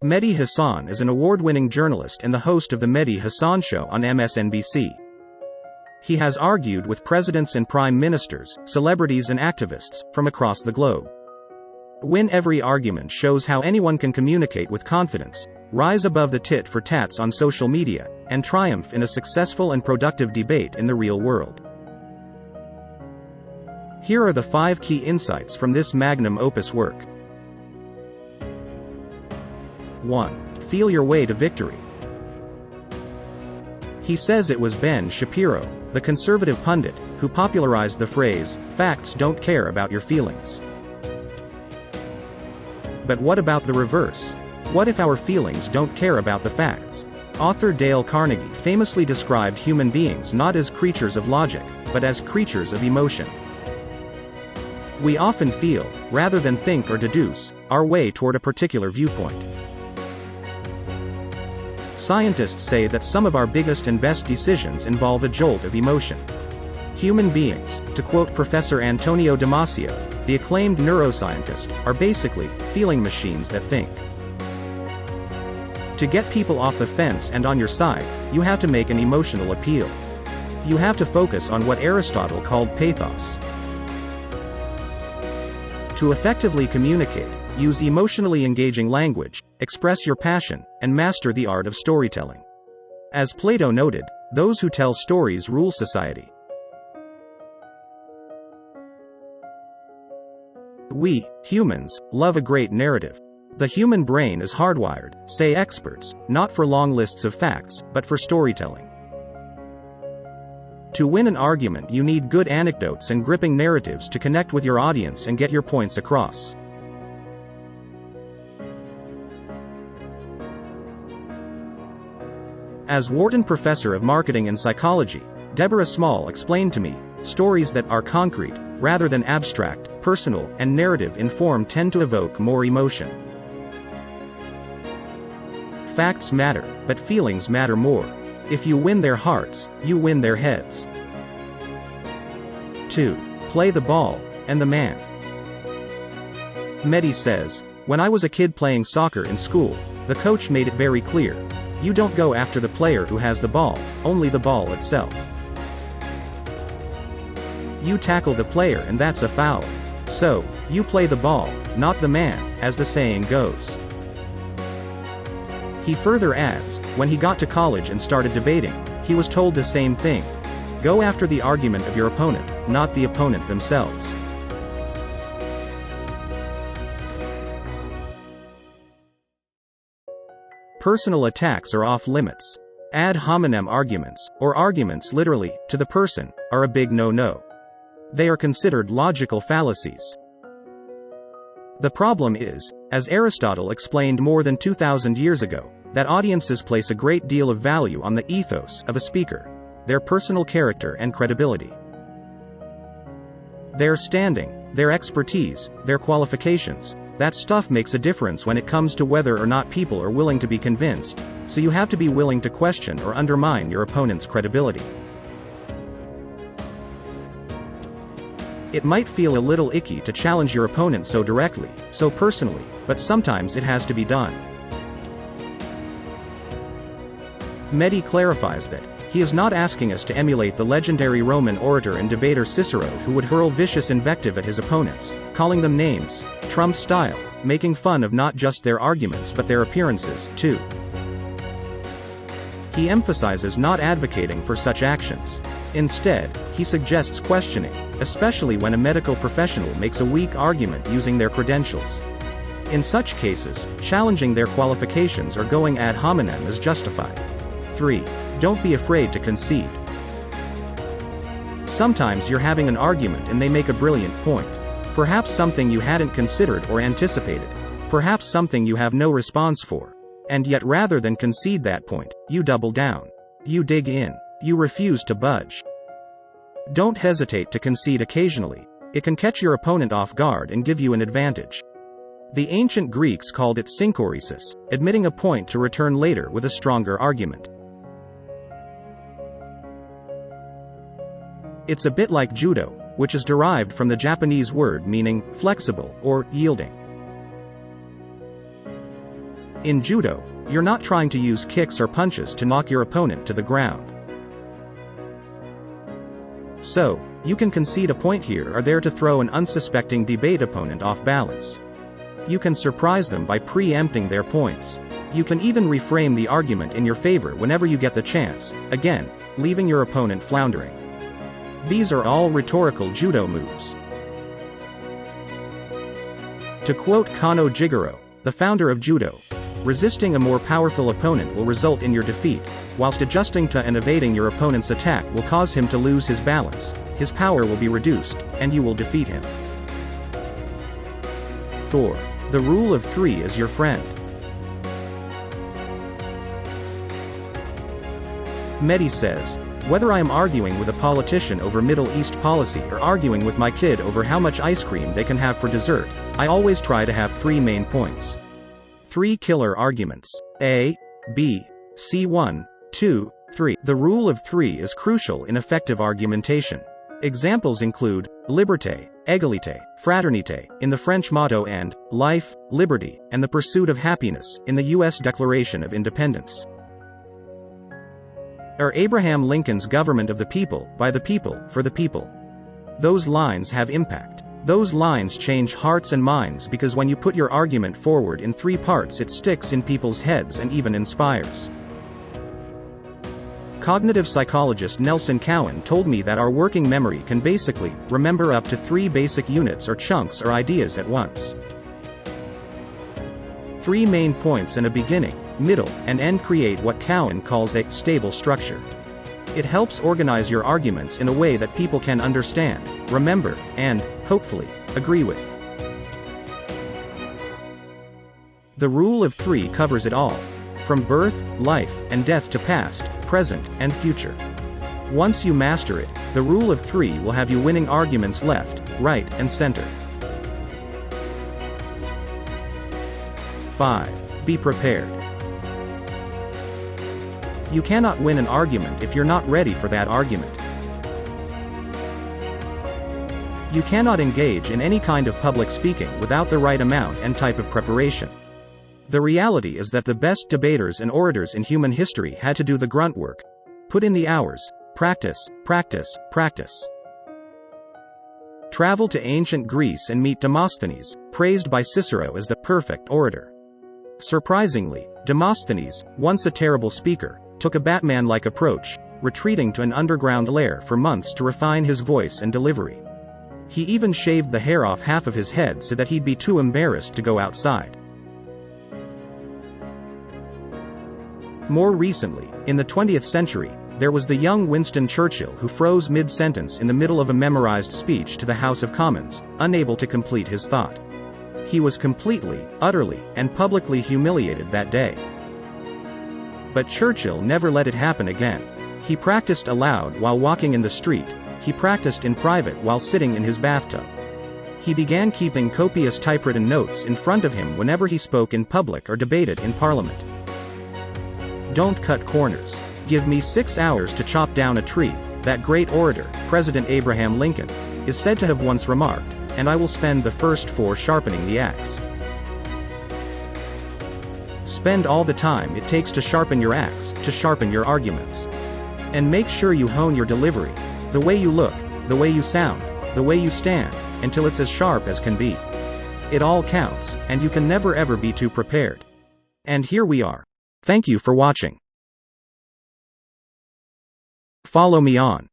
Mehdi Hasan is an award-winning journalist and the host of the Mehdi Hasan Show on Msnbc. He has argued with presidents and prime ministers, celebrities and activists from across the globe. Win every argument shows how anyone can communicate with confidence, rise above the tit for tats on social media, and triumph in a successful and productive debate in the real world. Here are the 5 key insights from this magnum opus work. 1. Feel your way to victory. He says it was Ben Shapiro, the conservative pundit, who popularized the phrase, "Facts don't care about your feelings." But what about the reverse? What if our feelings don't care about the facts? Author Dale Carnegie famously described human beings not as creatures of logic, but as creatures of emotion. We often feel, rather than think or deduce, our way toward a particular viewpoint. Scientists say that some of our biggest and best decisions involve a jolt of emotion. Human beings, to quote Professor Antonio Damasio, the acclaimed neuroscientist, are basically feeling machines that think. To get people off the fence and on your side, you have to make an emotional appeal. You have to focus on what Aristotle called pathos. To effectively communicate, use emotionally engaging language, express your passion, and master the art of storytelling. As Plato noted, those who tell stories rule society. We, humans, love a great narrative. The human brain is hardwired, say experts, not for long lists of facts, but for storytelling. To win an argument, you need good anecdotes and gripping narratives to connect with your audience and get your points across. As Wharton Professor of Marketing and Psychology, Deborah Small explained to me, stories that are concrete, rather than abstract, personal, and narrative-informed tend to evoke more emotion. Facts matter, but feelings matter more. If you win their hearts, you win their heads. 2. Play the ball, and the man. Mehdi says, "When I was a kid playing soccer in school, the coach made it very clear. You don't go after the player who has the ball, only the ball itself. You tackle the player and that's a foul. So, you play the ball, not the man, as the saying goes." He further adds, when he got to college and started debating, he was told the same thing. Go after the argument of your opponent, not the opponent themselves. Personal attacks are off limits. Ad hominem arguments, or arguments literally, to the person, are a big no-no. They are considered logical fallacies. The problem is, as Aristotle explained more than 2,000 years ago, that audiences place a great deal of value on the ethos of a speaker, their personal character and credibility. Their standing, their expertise, their qualifications, that stuff makes a difference when it comes to whether or not people are willing to be convinced, so you have to be willing to question or undermine your opponent's credibility. It might feel a little icky to challenge your opponent so directly, so personally, but sometimes it has to be done. Mehdi clarifies that he is not asking us to emulate the legendary Roman orator and debater Cicero, who would hurl vicious invective at his opponents, calling them names, Trump style, making fun of not just their arguments but their appearances, too. He emphasizes not advocating for such actions. Instead, he suggests questioning, especially when a medical professional makes a weak argument using their credentials. In such cases, challenging their qualifications or going ad hominem is justified. 3. Don't be afraid to concede. Sometimes you're having an argument and they make a brilliant point. Perhaps something you hadn't considered or anticipated. Perhaps something you have no response for. And yet rather than concede that point, you double down. You dig in. You refuse to budge. Don't hesitate to concede occasionally. It can catch your opponent off guard and give you an advantage. The ancient Greeks called it synchoresis, admitting a point to return later with a stronger argument. It's a bit like judo, which is derived from the Japanese word meaning flexible or yielding. In judo, you're not trying to use kicks or punches to knock your opponent to the ground. So, you can concede a point here or there to throw an unsuspecting debate opponent off balance. You can surprise them by preempting their points. You can even reframe the argument in your favor whenever you get the chance, again, leaving your opponent floundering. These are all rhetorical judo moves. To quote Kano Jigoro, the founder of judo, resisting a more powerful opponent will result in your defeat, whilst adjusting to and evading your opponent's attack will cause him to lose his balance, his power will be reduced, and you will defeat him. 4. The rule of 3 is your friend. Mehdi says, whether I am arguing with a politician over Middle East policy or arguing with my kid over how much ice cream they can have for dessert, I always try to have 3 main points. 3 killer arguments. A, B, C 1, 2, 3. The rule of 3 is crucial in effective argumentation. Examples include liberté, égalité, fraternité, in the French motto and life, liberty, and the pursuit of happiness, in the U.S. Declaration of Independence. Are Abraham Lincoln's government of the people, by the people, for the people. Those lines have impact. Those lines change hearts and minds because when you put your argument forward in 3 parts it sticks in people's heads and even inspires. Cognitive psychologist Nelson Cowan told me that our working memory can basically remember up to 3 basic units or chunks or ideas at once. 3 main points and a beginning, middle, and end create what Cowan calls a stable structure. It helps organize your arguments in a way that people can understand, remember, and, hopefully, agree with. The rule of 3 covers it all, from birth, life, and death to past, present, and future. Once you master it, the rule of 3 will have you winning arguments left, right, and center. 5. Be prepared. You cannot win an argument if you're not ready for that argument. You cannot engage in any kind of public speaking without the right amount and type of preparation. The reality is that the best debaters and orators in human history had to do the grunt work. Put in the hours. Practice, practice, practice. Travel to ancient Greece and meet Demosthenes, praised by Cicero as the perfect orator. Surprisingly, Demosthenes, once a terrible speaker, took a Batman-like approach, retreating to an underground lair for months to refine his voice and delivery. He even shaved the hair off half of his head so that he'd be too embarrassed to go outside. More recently, in the 20th century, there was the young Winston Churchill who froze mid-sentence in the middle of a memorized speech to the House of Commons, unable to complete his thought. He was completely, utterly, and publicly humiliated that day. But Churchill never let it happen again. He practiced aloud while walking in the street. He practiced in private while sitting in his bathtub. He began keeping copious typewritten notes in front of him whenever he spoke in public or debated in Parliament. Don't cut corners. Give me 6 hours to chop down a tree, that great orator, President Abraham Lincoln, is said to have once remarked, and I will spend the first 4 sharpening the axe. Spend all the time it takes to sharpen your axe, to sharpen your arguments. And make sure you hone your delivery, the way you look, the way you sound, the way you stand, until it's as sharp as can be. It all counts, and you can never ever be too prepared. And here we are. Thank you for watching. Follow me on